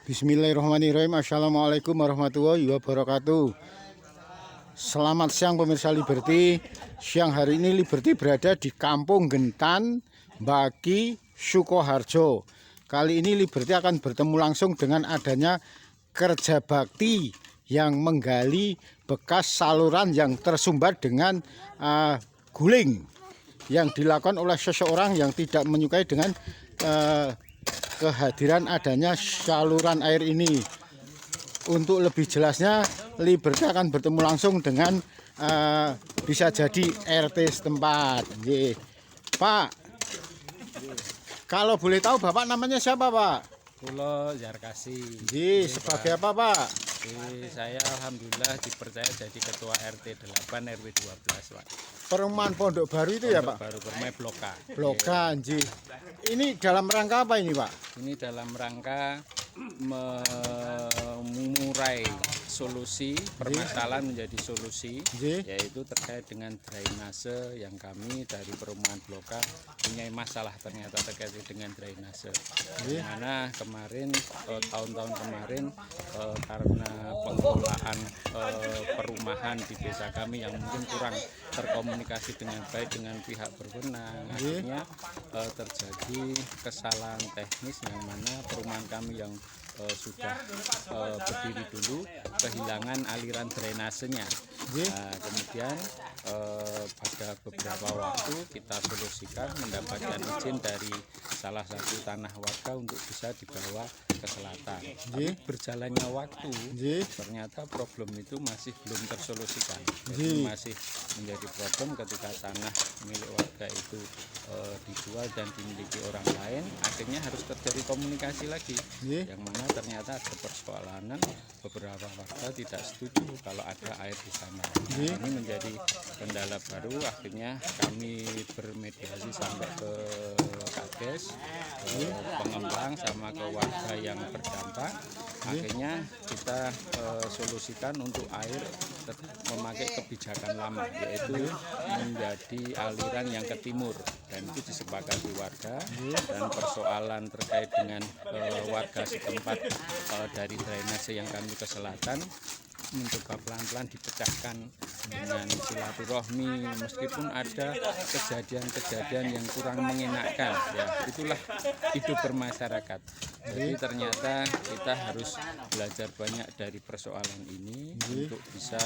Bismillahirrahmanirrahim. Assalamualaikum warahmatullahi wabarakatuh. Selamat siang pemirsa Liberty. Siang hari ini Liberty berada di Kampung Gentan, Baki, Sukoharjo. Kali ini Liberty akan bertemu langsung dengan adanya kerja bakti yang menggali bekas saluran yang tersumbat dengan guling yang dilakukan oleh seseorang yang tidak menyukai dengan kehadiran adanya saluran air ini. Untuk lebih jelasnya Liberty akan bertemu langsung dengan bisa jadi RT setempat. Pak, kalau boleh tahu Bapak namanya siapa, Pak? Pulau Zarkasi. Sebagai apa, Pak? Saya alhamdulillah dipercaya jadi ketua RT 8 RW 12, Pak. Perumahan Pondok Baru itu ya, Pak? Baru Permai Bloka. Bloka, Ini dalam rangka apa ini, Pak? Ini dalam rangka mengurai solusi permasalahan menjadi solusi, yaitu terkait dengan drainase yang kami dari perumahan Bloka punya masalah ternyata terkait dengan drainase. Dimana kemarin tahun-tahun kemarin karena pengelolaan perumahan di desa kami yang mungkin kurang terkomunikasi dengan baik dengan pihak berwenang, akhirnya terjadi kesalahan teknis yang mana perumahan kami yang sudah berdiri dulu kehilangan aliran drainasenya. Kemudian pada beberapa waktu kita solusikan mendapatkan izin dari salah satu tanah warga untuk bisa dibawa ke selatan. Tapi berjalannya waktu ternyata problem itu masih belum tersolusikan. Jadi masih menjadi problem ketika tanah milik warga itu dijual dan dimiliki orang lain, akhirnya harus terjadi komunikasi lagi, yang mana ternyata ada persoalan beberapa warga tidak setuju kalau ada air di sana. Ini menjadi kendala baru, akhirnya kami bermediasi sampai ke Kades, pengembang sama ke warga yang berdampak. Akhirnya kita solusikan untuk air memakai kebijakan lama, yaitu menjadi aliran yang ke timur, dan itu disepakati warga. Dan persoalan terkait dengan warga setempat dari drainase yang kami ke selatan mencoba pelan-pelan dipecahkan dengan silaturahmi, meskipun ada kejadian-kejadian yang kurang mengenakan, ya itulah hidup bermasyarakat. Jadi ternyata kita harus belajar banyak dari persoalan ini untuk bisa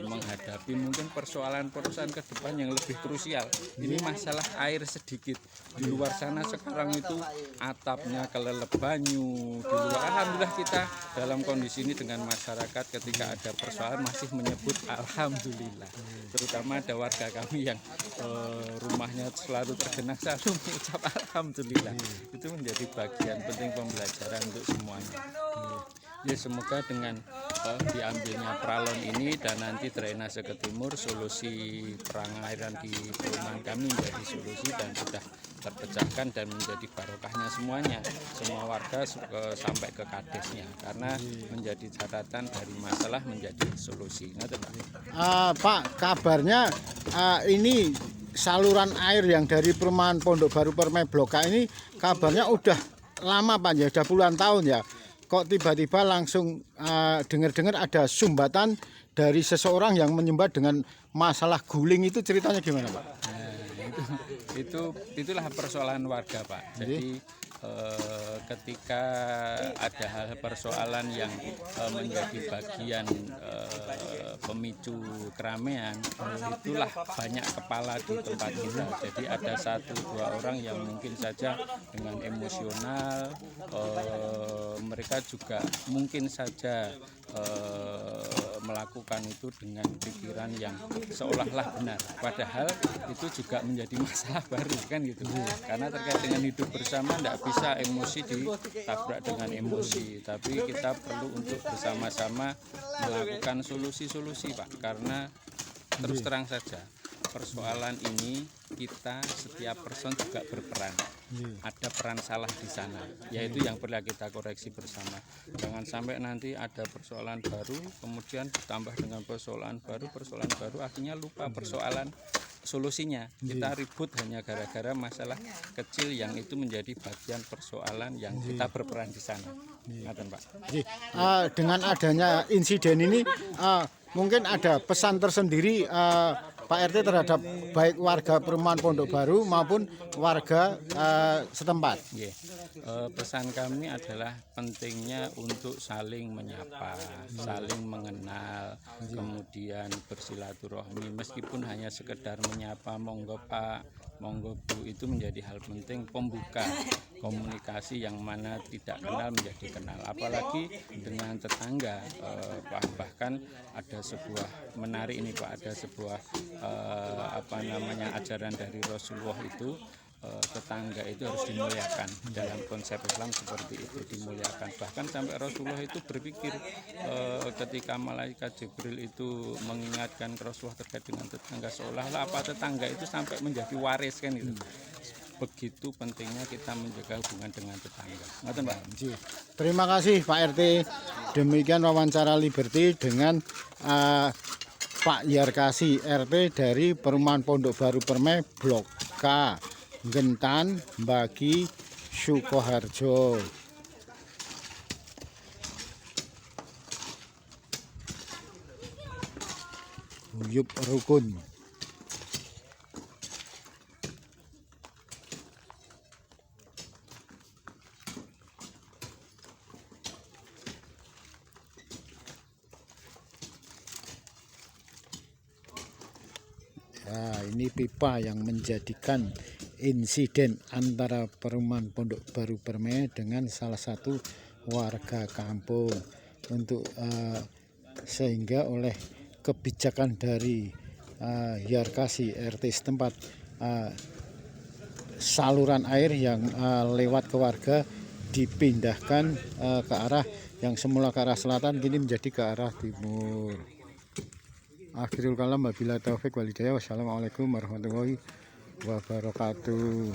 menghadapi mungkin persoalan-persoalan ke depan yang lebih krusial. Ini masalah air sedikit. Di luar sana sekarang itu atapnya kelelep banyu. Di luar, alhamdulillah kita dalam kondisi ini dengan masyarakat ketika ada persoalan masih menyebut alhamdulillah. Terutama ada warga kami yang rumahnya selalu tergenang selalu mengucap alhamdulillah. Itu menjadi bagian penting pembelajaran untuk semuanya. Ya, semoga dengan diambilnya pralon ini dan nanti drainase ke timur, solusi perangairan di perumahan kami menjadi solusi dan sudah terpecahkan dan menjadi barokahnya semuanya, semua warga sampai ke kadesnya, karena menjadi catatan dari masalah menjadi solusi. Pak, kabarnya ini saluran air yang dari perumahan Pondok Baru Permai Bloka ini kabarnya udah lama, Pak, ya, udah puluhan tahun ya. Kok tiba-tiba langsung dengar-dengar ada sumbatan dari seseorang yang menyumbat dengan masalah guling, itu ceritanya gimana, Pak? Itulah persoalan warga, Pak. Jadi ketika ada hal persoalan yang menjadi bagian pemicu keramaian, itulah banyak kepala di tempat kita. Jadi ada 1-2 orang yang mungkin saja dengan emosional, mereka juga mungkin saja melakukan itu dengan pikiran yang seolah-olah benar, padahal itu juga menjadi masalah baru, kan gitu. Karena terkait dengan hidup bersama tidak bisa emosi ditabrak dengan emosi, tapi kita perlu untuk bersama-sama melakukan solusi-solusi, Pak, karena terus terang saja persoalan ini kita setiap person juga berperan. Ada peran salah di sana, yaitu yang perlu kita koreksi bersama. Jangan sampai nanti ada persoalan baru kemudian ditambah dengan persoalan baru akhirnya lupa persoalan solusinya. Kita ribut hanya gara-gara masalah kecil yang itu menjadi bagian persoalan yang kita berperan di sana. Ngaten, Pak. Nggih. Dengan adanya insiden ini mungkin ada pesan tersendiri Pak RT terhadap baik warga perumahan Pondok Baru maupun warga setempat. Nggih. Pesan kami adalah pentingnya untuk saling menyapa, saling mengenal, kemudian bersilaturahmi meskipun hanya sekedar menyapa monggo Pak, monggo Bu, itu menjadi hal penting pembuka komunikasi yang mana tidak kenal menjadi kenal, apalagi dengan tetangga. Bahkan ada sebuah menarik ini Pak, ada sebuah ajaran dari Rasulullah itu, tetangga itu harus dimuliakan. Dalam konsep Islam seperti itu, dimuliakan. Bahkan sampai Rasulullah itu berpikir ketika malaikat Jibril itu mengingatkan ke Rasulullah terkait dengan tetangga, seolah-olah apa tetangga itu sampai menjadi waris kan itu. Begitu pentingnya kita menjaga hubungan dengan tetangga. Ngoten, Pak. Terima kasih Pak RT. Demikian wawancara Liberty dengan Pak Yarkasi RT dari Perumahan Pondok Baru Permai Blok K, Gentan, Bagi, Sukoharjo. Guyub rukun. Nah, ini pipa yang menjadikan insiden antara Perumahan Pondok Baru Permai dengan salah satu warga kampung untuk sehingga oleh kebijakan dari Yarkasi RT setempat, saluran air yang lewat ke warga dipindahkan ke arah yang semula ke arah selatan kini menjadi ke arah timur. Akhirul kalam, wabillahi taufik wal hidayah. Wassalamualaikum warahmatullahi wabarakatuh.